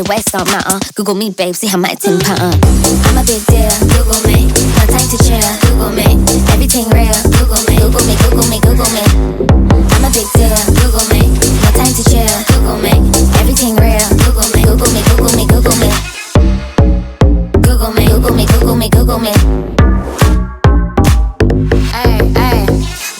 the waist don't matter. Google me, babe, see how my ting pattern. I'm a big deal, Google me. No time to chill, Google me. Everything real, Google me. Google me, Google me, Google me. I'm a big deal, Google me. No time to chill, Google me. Everything real, Google me. Google me, Google me, Google me. Google me, Google me, Google me, Google me.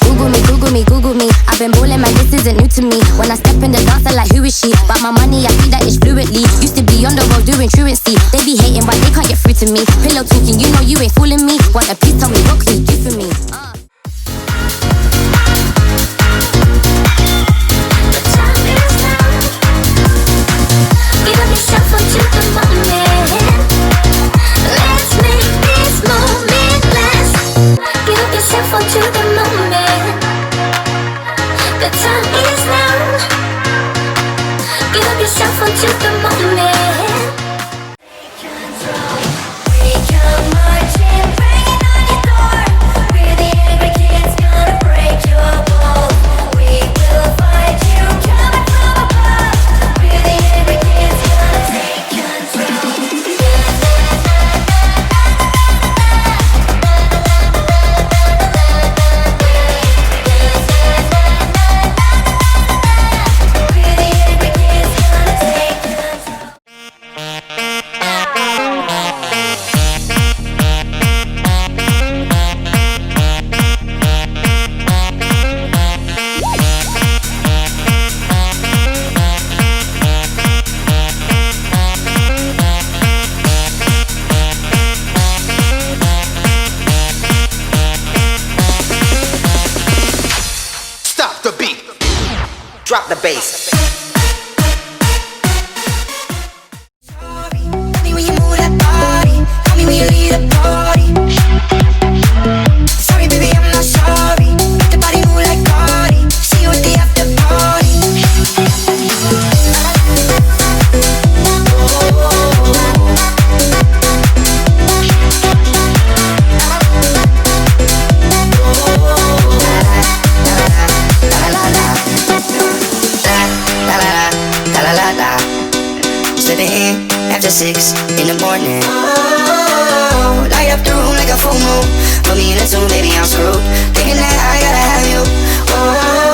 Google me, Google me. I've been ballin', man, this isn't new to me. When I step in the dance, I'm like, who is she? But my money, I see that it's fluently. Used to be on the road doing truancy. They be hating, but they can't get through to me. Pillow talking, you know you ain't fooling me. Want a piece, tell me what could you do for me? The time is now. Give up yourself unto the moment. Let's make this moment last. Give up yourself unto the moment. The time is now. Give up yourself unto the moment. We come marching, banging on your door. We're the angry kids, gonna break your balls. We will find you coming from above. We're the angry kids, gonna take control. We're the angry kids, gonna take control. Stop the beat. Drop the bass. Tell me when you move that body. Tell me when you leave the party. Sorry, baby, I'm not sorry. Make the body move like Cardi. See you at the after party. Slipping in after 6 in the morning. Oh, light up the room like a full moon. Put me in a tune, baby, I'm screwed. Thinking that I gotta have you. Oh,